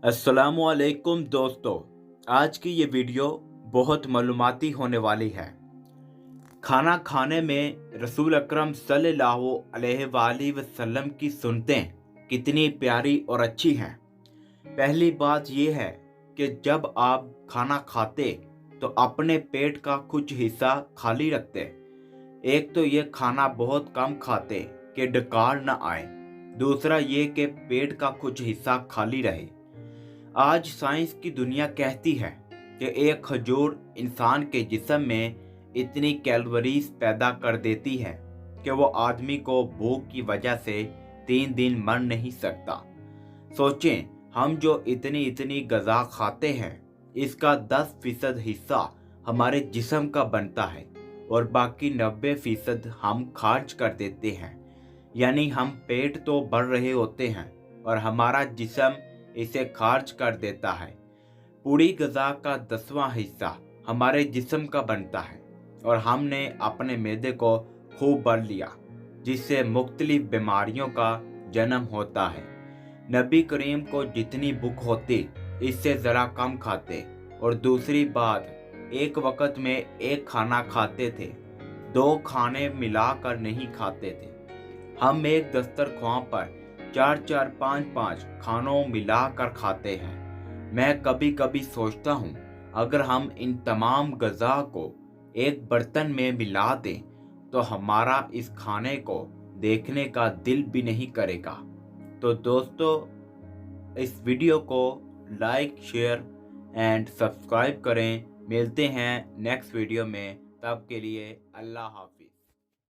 अस्सलामुअलैकुम दोस्तों। आज की ये वीडियो बहुत मालूमाती होने वाली है। खाना खाने में रसूल अकरम सल्लल्लाहु अलैहि वसल्लम की सुन्नतें कितनी प्यारी और अच्छी हैं। पहली बात ये है कि जब आप खाना खाते तो अपने पेट का कुछ हिस्सा खाली रखते। एक तो ये खाना बहुत कम खाते कि डकार न आए, दूसरा ये कि पेट का कुछ हिस्सा खाली रहे। आज साइंस की दुनिया कहती है कि एक खजूर इंसान के जिस्म में इतनी कैलोरीज पैदा कर देती है कि वो आदमी को भूख की वजह से 3 दिन मर नहीं सकता। सोचें, हम जो इतनी इतनी गज़ा खाते हैं इसका 10% हिस्सा हमारे जिस्म का बनता है और बाकी 90% हम खर्च कर देते हैं। यानी हम पेट तो भर रहे होते हैं और हमारा जिस्म इसे खर्च कर देता है। पूरी ग़िज़ा का 10वां हिस्सा हमारे जिस्म का बनता है और हमने अपने मैदे को खूब भर लिया, जिससे मुख्तलिफ बीमारियों का जन्म होता है। नबी करीम को जितनी भूख होती इससे ज़रा कम खाते और दूसरी बात, एक वक्त में एक खाना खाते थे, 2 खाने मिलाकर नहीं खाते थे। हम एक दस्तरख्वां पर 4-4, 5-5 खानों मिलाकर खाते हैं। मैं कभी कभी सोचता हूँ अगर हम इन तमाम ग़िज़ा को एक बर्तन में मिला दें तो हमारा इस खाने को देखने का दिल भी नहीं करेगा। तो दोस्तों, इस वीडियो को लाइक, शेयर एंड सब्सक्राइब करें। मिलते हैं नेक्स्ट वीडियो में, तब के लिए अल्लाह हाफ़िज़।